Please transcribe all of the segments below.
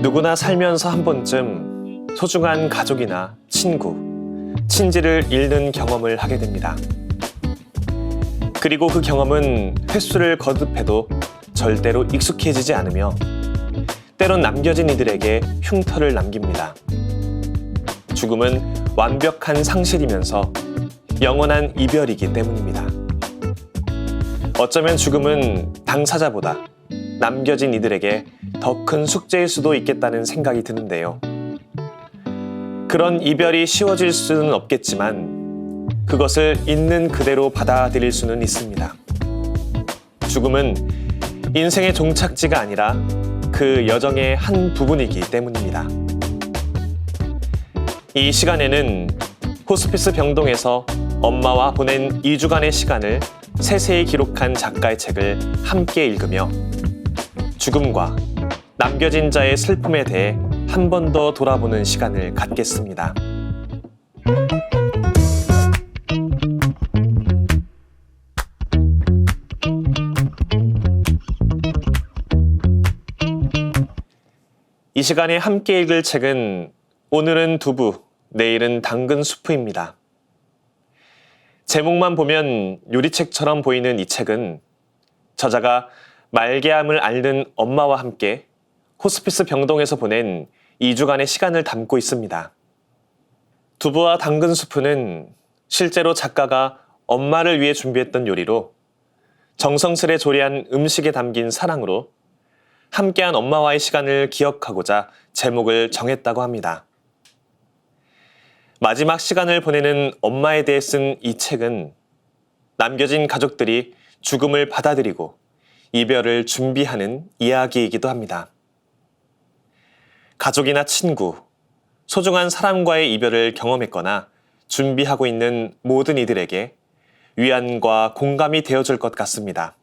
누구나 살면서 한 번쯤 소중한 가족이나 친구, 친지를 잃는 경험을 하게 됩니다. 그리고 그 경험은 횟수를 거듭해도 절대로 익숙해지지 않으며 때론 남겨진 이들에게 흉터를 남깁니다. 죽음은 완벽한 상실이면서 영원한 이별이기 때문입니다. 어쩌면 죽음은 당사자보다 남겨진 이들에게 더 큰 숙제일 수도 있겠다는 생각이 드는데요. 그런 이별이 쉬워질 수는 없겠지만 그것을 있는 그대로 받아들일 수는 있습니다. 죽음은 인생의 종착지가 아니라 그 여정의 한 부분이기 때문입니다. 이 시간에는 호스피스 병동에서 엄마와 보낸 2주간의 시간을 세세히 기록한 작가의 책을 함께 읽으며 죽음과 남겨진 자의 슬픔에 대해 한 번 더 돌아보는 시간을 갖겠습니다. 이 시간에 함께 읽을 책은 오늘은 두부, 내일은 당근 수프입니다. 제목만 보면 요리책처럼 보이는 이 책은 저자가 말개암을 앓는 엄마와 함께 호스피스 병동에서 보낸 2주간의 시간을 담고 있습니다. 두부와 당근 수프는 실제로 작가가 엄마를 위해 준비했던 요리로 정성스레 조리한 음식에 담긴 사랑으로 함께한 엄마와의 시간을 기억하고자 제목을 정했다고 합니다. 마지막 시간을 보내는 엄마에 대해 쓴 이 책은 남겨진 가족들이 죽음을 받아들이고 이별을 준비하는 이야기이기도 합니다. 가족이나 친구, 소중한 사람과의 이별을 경험했거나 준비하고 있는 모든 이들에게 위안과 공감이 되어줄 것 같습니다.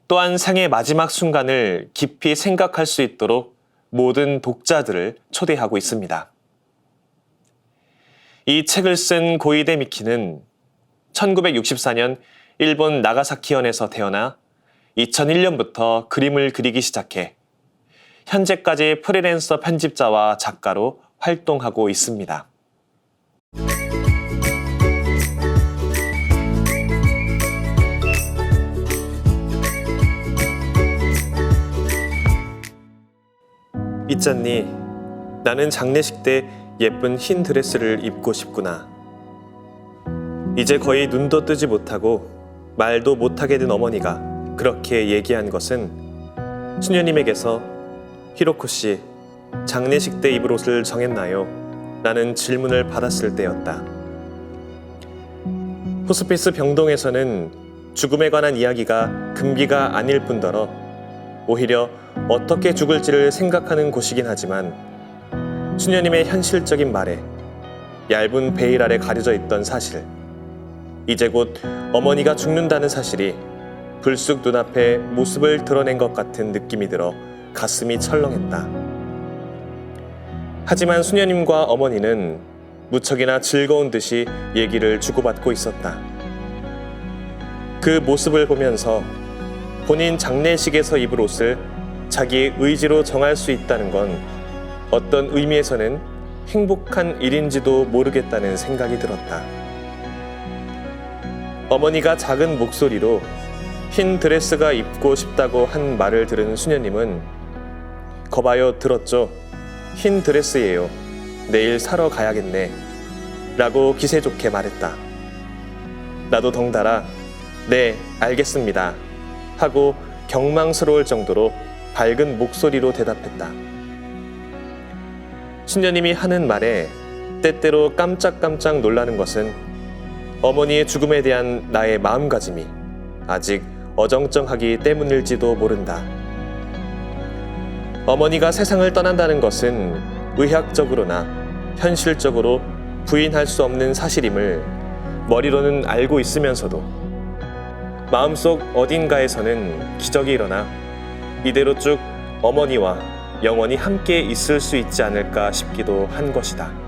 또한 생의 마지막 순간을 깊이 생각할 수 있도록 모든 독자들을 초대하고 있습니다. 이 책을 쓴 고이데 미키는 1964년 일본 나가사키현에서 태어나 2001년부터 그림을 그리기 시작해 현재까지 프리랜서 편집자와 작가로 활동하고 있습니다. 있잖니, 나는 장례식 때 예쁜 흰 드레스를 입고 싶구나. 이제 거의 눈도 뜨지 못하고 말도 못하게 된 어머니가 그렇게 얘기한 것은 수녀님에게서 히로코 씨, 장례식 때 입을 옷을 정했나요? 라는 질문을 받았을 때였다. 호스피스 병동에서는 죽음에 관한 이야기가 금기가 아닐 뿐더러 오히려 어떻게 죽을지를 생각하는 곳이긴 하지만 수녀님의 현실적인 말에 얇은 베일 아래 가려져 있던 사실, 이제 곧 어머니가 죽는다는 사실이 불쑥 눈앞에 모습을 드러낸 것 같은 느낌이 들어 가슴이 철렁했다. 하지만 수녀님과 어머니는 무척이나 즐거운 듯이 얘기를 주고받고 있었다. 그 모습을 보면서 본인 장례식에서 입을 옷을 자기의 의지로 정할 수 있다는 건 어떤 의미에서는 행복한 일인지도 모르겠다는 생각이 들었다. 어머니가 작은 목소리로 흰 드레스가 입고 싶다고 한 말을 들은 수녀님은 거봐요, 들었죠? 흰 드레스예요. 내일 사러 가야겠네. 라고 기세 좋게 말했다. 나도 덩달아 네, 알겠습니다. 하고 경망스러울 정도로 밝은 목소리로 대답했다. 수녀님이 하는 말에 때때로 깜짝깜짝 놀라는 것은 어머니의 죽음에 대한 나의 마음가짐이 아직 어정쩡하기 때문일지도 모른다. 어머니가 세상을 떠난다는 것은 의학적으로나 현실적으로 부인할 수 없는 사실임을 머리로는 알고 있으면서도 마음속 어딘가에서는 기적이 일어나 이대로 쭉 어머니와 영원히 함께 있을 수 있지 않을까 싶기도 한 것이다.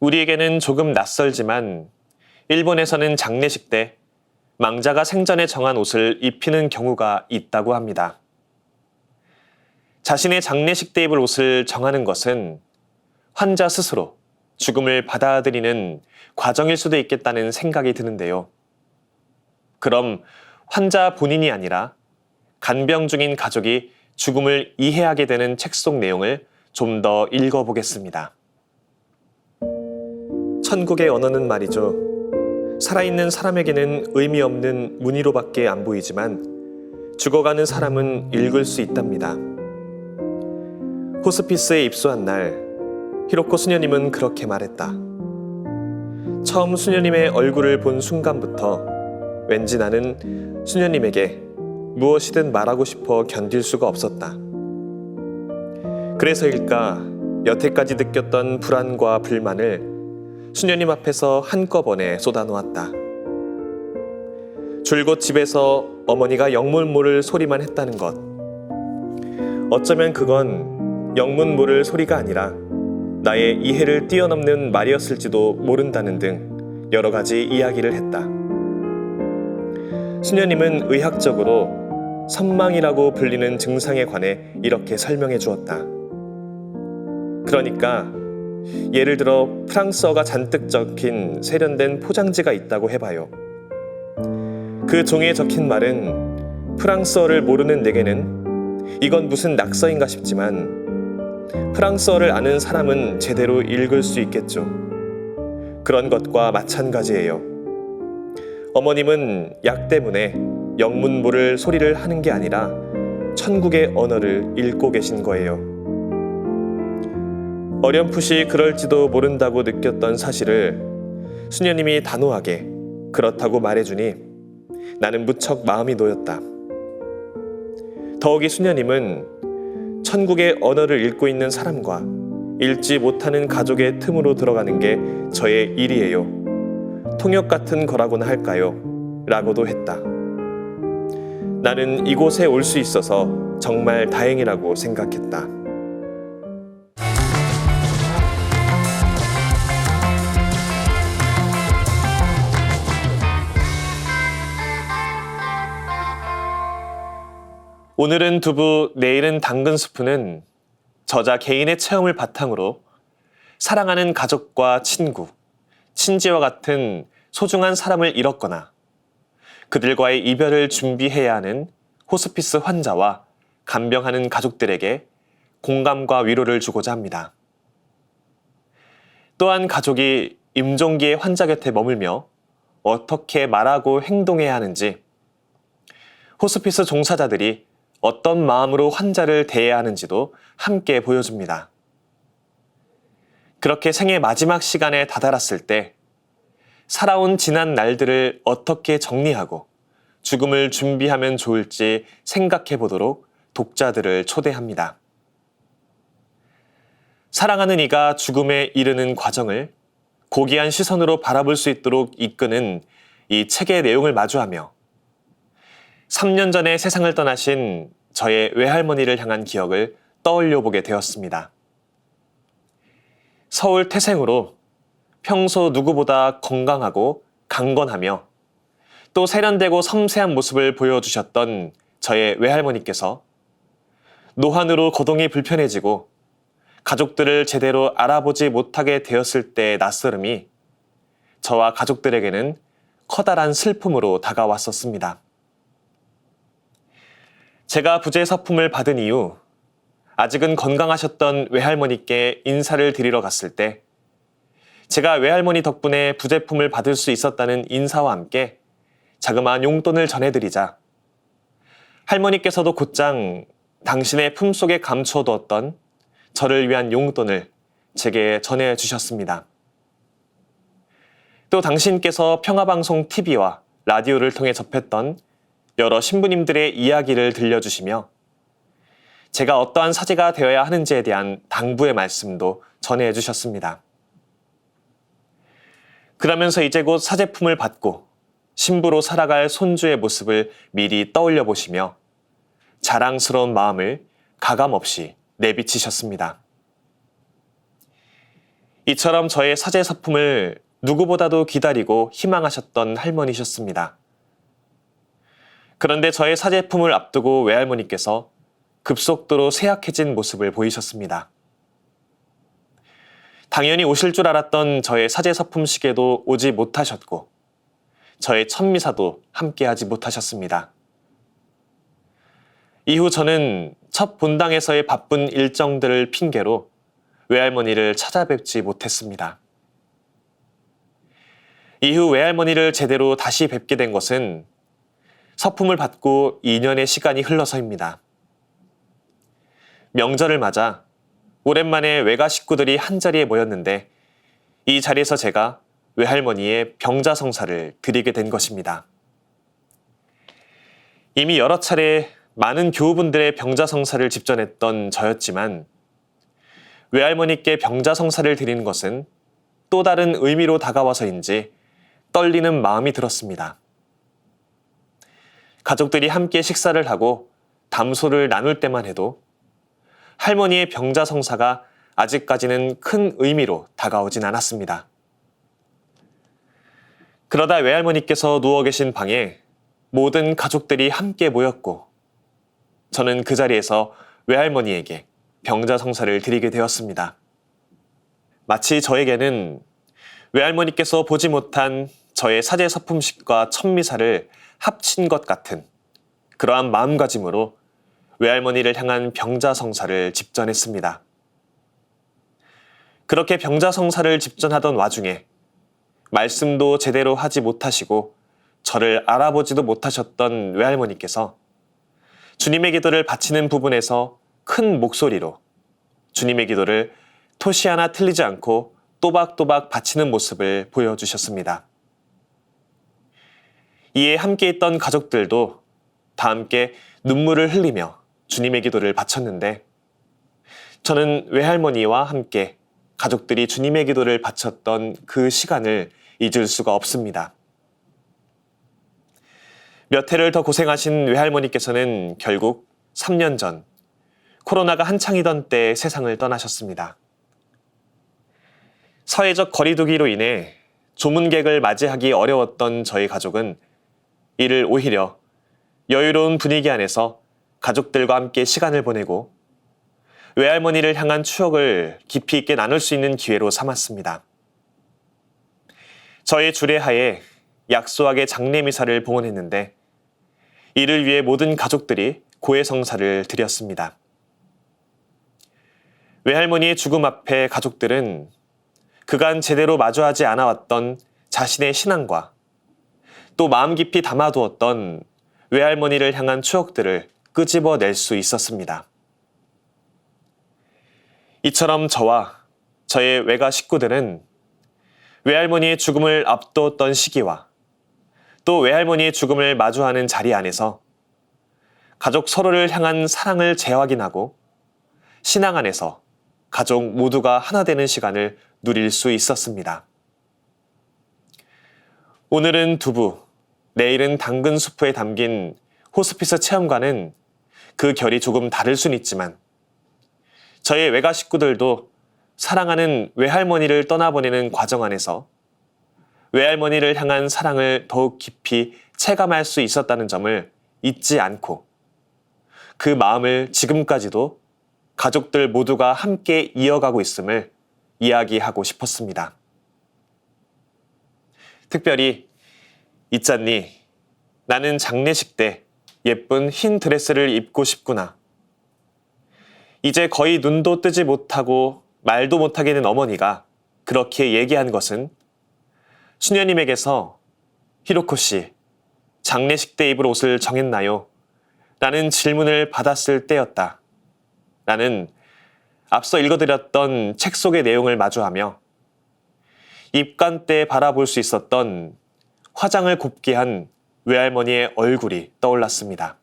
우리에게는 조금 낯설지만 일본에서는 장례식 때 망자가 생전에 정한 옷을 입히는 경우가 있다고 합니다. 자신의 장례식 때 입을 옷을 정하는 것은 환자 스스로 죽음을 받아들이는 과정일 수도 있겠다는 생각이 드는데요. 그럼 환자 본인이 아니라 간병 중인 가족이 죽음을 이해하게 되는 책 속 내용을 좀 더 읽어보겠습니다. 천국의 언어는 말이죠. 살아있는 사람에게는 의미 없는 무늬로밖에 안 보이지만 죽어가는 사람은 읽을 수 있답니다. 호스피스에 입소한 날, 히로코 수녀님은 그렇게 말했다. 처음 수녀님의 얼굴을 본 순간부터 왠지 나는 수녀님에게 무엇이든 말하고 싶어 견딜 수가 없었다. 그래서일까 여태까지 느꼈던 불안과 불만을 수녀님 앞에서 한꺼번에 쏟아놓았다. 줄곧 집에서 어머니가 영문 모를 소리만 했다는 것. 어쩌면 그건 영문 모를 소리가 아니라 나의 이해를 뛰어넘는 말이었을지도 모른다는 등 여러 가지 이야기를 했다. 수녀님은 의학적으로 선망이라고 불리는 증상에 관해 이렇게 설명해 주었다. 그러니까 예를 들어 프랑스어가 잔뜩 적힌 세련된 포장지가 있다고 해봐요. 그 종이에 적힌 말은 프랑스어를 모르는 내게는 이건 무슨 낙서인가 싶지만 프랑스어를 아는 사람은 제대로 읽을 수 있겠죠. 그런 것과 마찬가지예요. 어머님은 약 때문에 영문 모를 소리를 하는 게 아니라 천국의 언어를 읽고 계신 거예요. 어렴풋이 그럴지도 모른다고 느꼈던 사실을 수녀님이 단호하게 그렇다고 말해주니 나는 무척 마음이 놓였다. 더욱이 수녀님은 천국의 언어를 읽고 있는 사람과 읽지 못하는 가족의 틈으로 들어가는 게 저의 일이에요. 통역 같은 거라고나 할까요? 라고도 했다. 나는 이곳에 올 수 있어서 정말 다행이라고 생각했다. 오늘은 두부, 내일은 당근 스프는 저자 개인의 체험을 바탕으로 사랑하는 가족과 친구, 친지와 같은 소중한 사람을 잃었거나 그들과의 이별을 준비해야 하는 호스피스 환자와 간병하는 가족들에게 공감과 위로를 주고자 합니다. 또한 가족이 임종기의 환자 곁에 머물며 어떻게 말하고 행동해야 하는지, 호스피스 종사자들이 어떤 마음으로 환자를 대해야 하는지도 함께 보여줍니다. 그렇게 생의 마지막 시간에 다다랐을 때 살아온 지난 날들을 어떻게 정리하고 죽음을 준비하면 좋을지 생각해 보도록 독자들을 초대합니다. 사랑하는 이가 죽음에 이르는 과정을 고귀한 시선으로 바라볼 수 있도록 이끄는 이 책의 내용을 마주하며 3년 전에 세상을 떠나신 저의 외할머니를 향한 기억을 떠올려 보게 되었습니다. 서울 태생으로 평소 누구보다 건강하고 강건하며 또 세련되고 섬세한 모습을 보여주셨던 저의 외할머니께서 노환으로 거동이 불편해지고 가족들을 제대로 알아보지 못하게 되었을 때의 낯설음이 저와 가족들에게는 커다란 슬픔으로 다가왔었습니다. 제가 부재 서품을 받은 이후 아직은 건강하셨던 외할머니께 인사를 드리러 갔을 때 제가 외할머니 덕분에 부제품을 받을 수 있었다는 인사와 함께 자그마한 용돈을 전해드리자 할머니께서도 곧장 당신의 품속에 감춰두었던 저를 위한 용돈을 제게 전해주셨습니다. 또 당신께서 평화방송 TV와 라디오를 통해 접했던 여러 신부님들의 이야기를 들려주시며 제가 어떠한 사제가 되어야 하는지에 대한 당부의 말씀도 전해주셨습니다. 그러면서 이제 곧 사제품을 받고 신부로 살아갈 손주의 모습을 미리 떠올려 보시며 자랑스러운 마음을 가감없이 내비치셨습니다. 이처럼 저의 사제 서품을 누구보다도 기다리고 희망하셨던 할머니셨습니다. 그런데 저의 사제품을 앞두고 외할머니께서 급속도로 쇠약해진 모습을 보이셨습니다. 당연히 오실 줄 알았던 저의 사제 서품 시계도 오지 못하셨고 저의 천미사도 함께하지 못하셨습니다. 이후 저는 첫 본당에서의 바쁜 일정들을 핑계로 외할머니를 찾아뵙지 못했습니다. 이후 외할머니를 제대로 다시 뵙게 된 것은 서품을 받고 2년의 시간이 흘러서입니다. 명절을 맞아 오랜만에 외가 식구들이 한자리에 모였는데 이 자리에서 제가 외할머니의 병자성사를 드리게 된 것입니다. 이미 여러 차례 많은 교우분들의 병자성사를 집전했던 저였지만 외할머니께 병자성사를 드리는 것은 또 다른 의미로 다가와서인지 떨리는 마음이 들었습니다. 가족들이 함께 식사를 하고 담소를 나눌 때만 해도 할머니의 병자성사가 아직까지는 큰 의미로 다가오진 않았습니다. 그러다 외할머니께서 누워 계신 방에 모든 가족들이 함께 모였고 저는 그 자리에서 외할머니에게 병자성사를 드리게 되었습니다. 마치 저에게는 외할머니께서 보지 못한 저의 사제 서품식과 천미사를 합친 것 같은 그러한 마음가짐으로 외할머니를 향한 병자성사를 집전했습니다. 그렇게 병자성사를 집전하던 와중에 말씀도 제대로 하지 못하시고 저를 알아보지도 못하셨던 외할머니께서 주님의 기도를 바치는 부분에서 큰 목소리로 주님의 기도를 토시 하나 틀리지 않고 또박또박 바치는 모습을 보여주셨습니다. 이에 함께 있던 가족들도 다 함께 눈물을 흘리며 주님의 기도를 바쳤는데 저는 외할머니와 함께 가족들이 주님의 기도를 바쳤던 그 시간을 잊을 수가 없습니다. 몇 해를 더 고생하신 외할머니께서는 결국 3년 전 코로나가 한창이던 때 세상을 떠나셨습니다. 사회적 거리두기로 인해 조문객을 맞이하기 어려웠던 저희 가족은 이를 오히려 여유로운 분위기 안에서 가족들과 함께 시간을 보내고 외할머니를 향한 추억을 깊이 있게 나눌 수 있는 기회로 삼았습니다. 저의 주례하에 약소하게 장례미사를 봉헌했는데 이를 위해 모든 가족들이 고해성사를 드렸습니다. 외할머니의 죽음 앞에 가족들은 그간 제대로 마주하지 않아왔던 자신의 신앙과 또 마음 깊이 담아두었던 외할머니를 향한 추억들을 끄집어낼 수 있었습니다. 이처럼 저와 저의 외가 식구들은 외할머니의 죽음을 앞두었던 시기와 또 외할머니의 죽음을 마주하는 자리 안에서 가족 서로를 향한 사랑을 재확인하고 신앙 안에서 가족 모두가 하나 되는 시간을 누릴 수 있었습니다. 오늘은 두부, 내일은 당근 수프에 담긴 호스피스 체험과는 그 결이 조금 다를 순 있지만 저의 외가 식구들도 사랑하는 외할머니를 떠나보내는 과정 안에서 외할머니를 향한 사랑을 더욱 깊이 체감할 수 있었다는 점을 잊지 않고 그 마음을 지금까지도 가족들 모두가 함께 이어가고 있음을 이야기하고 싶었습니다. 특별히 있잖니, 나는 장례식 때 예쁜 흰 드레스를 입고 싶구나. 이제 거의 눈도 뜨지 못하고 말도 못하게 된 어머니가 그렇게 얘기한 것은 수녀님에게서 히로코 씨, 장례식 때 입을 옷을 정했나요? 라는 질문을 받았을 때였다. 나는 앞서 읽어드렸던 책 속의 내용을 마주하며 입관 때 바라볼 수 있었던 화장을 곱게 한 외할머니의 얼굴이 떠올랐습니다.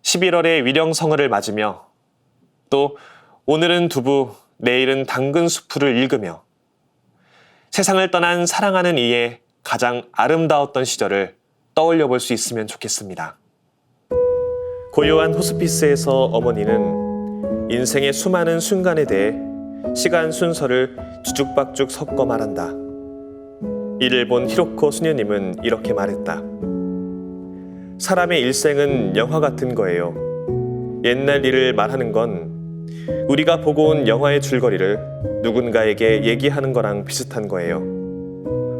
11월의 위령성어를 맞으며 또 오늘은 두부, 내일은 당근 수프를 읽으며 세상을 떠난 사랑하는 이의 가장 아름다웠던 시절을 떠올려 볼 수 있으면 좋겠습니다. 고요한 호스피스에서 어머니는 인생의 수많은 순간에 대해 시간 순서를 주죽박죽 섞어 말한다. 이를 본 히로코 수녀님은 이렇게 말했다. 사람의 일생은 영화 같은 거예요. 옛날 일을 말하는 건 우리가 보고 온 영화의 줄거리를 누군가에게 얘기하는 거랑 비슷한 거예요.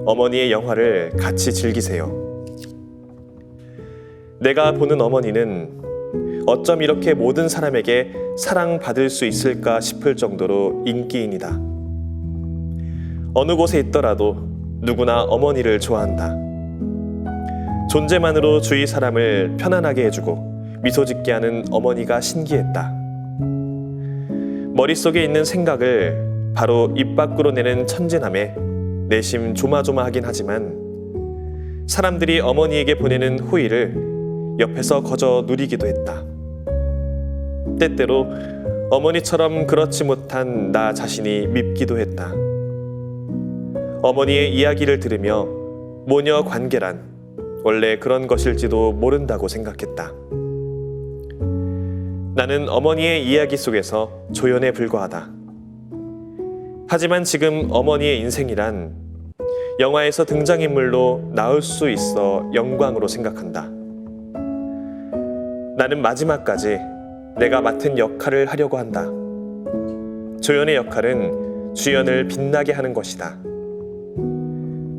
어머니의 영화를 같이 즐기세요. 내가 보는 어머니는 어쩜 이렇게 모든 사람에게 사랑받을 수 있을까 싶을 정도로 인기인이다. 어느 곳에 있더라도 누구나 어머니를 좋아한다. 존재만으로 주위 사람을 편안하게 해주고 미소 짓게 하는 어머니가 신기했다. 머릿속에 있는 생각을 바로 입 밖으로 내는 천진함에 내심 조마조마하긴 하지만 사람들이 어머니에게 보내는 호의를 옆에서 거저 누리기도 했다. 때때로 어머니처럼 그렇지 못한 나 자신이 밉기도 했다. 어머니의 이야기를 들으며 모녀 관계란 원래 그런 것일지도 모른다고 생각했다. 나는 어머니의 이야기 속에서 조연에 불과하다. 하지만 지금 어머니의 인생이란 영화에서 등장인물로 나올 수 있어 영광으로 생각한다. 나는 마지막까지 내가 맡은 역할을 하려고 한다. 조연의 역할은 주연을 빛나게 하는 것이다.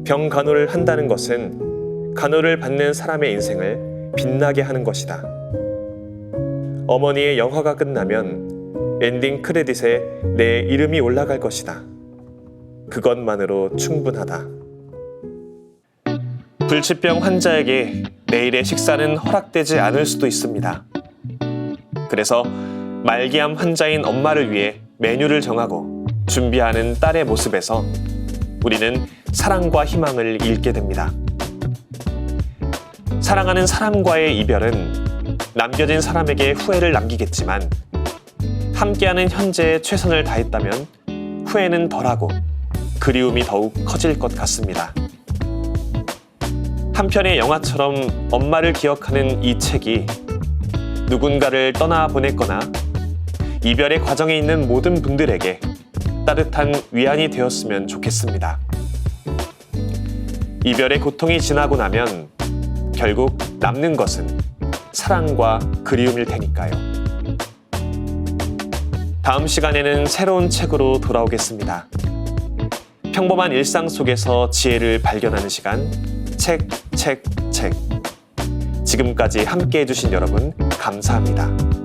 병간호를 한다는 것은 간호를 받는 사람의 인생을 빛나게 하는 것이다. 어머니의 영화가 끝나면 엔딩 크레딧에 내 이름이 올라갈 것이다. 그것만으로 충분하다. 불치병 환자에게 내일의 식사는 허락되지 않을 수도 있습니다. 그래서 말기암 환자인 엄마를 위해 메뉴를 정하고 준비하는 딸의 모습에서 우리는 사랑과 희망을 잃게 됩니다. 사랑하는 사람과의 이별은 남겨진 사람에게 후회를 남기겠지만 함께하는 현재에 최선을 다했다면 후회는 덜하고 그리움이 더욱 커질 것 같습니다. 한편의 영화처럼 엄마를 기억하는 이 책이 누군가를 떠나보냈거나 이별의 과정에 있는 모든 분들에게 따뜻한 위안이 되었으면 좋겠습니다. 이별의 고통이 지나고 나면 결국 남는 것은 사랑과 그리움일 테니까요. 다음 시간에는 새로운 책으로 돌아오겠습니다. 평범한 일상 속에서 지혜를 발견하는 시간, 책. 지금까지 함께 해주신 여러분 감사합니다.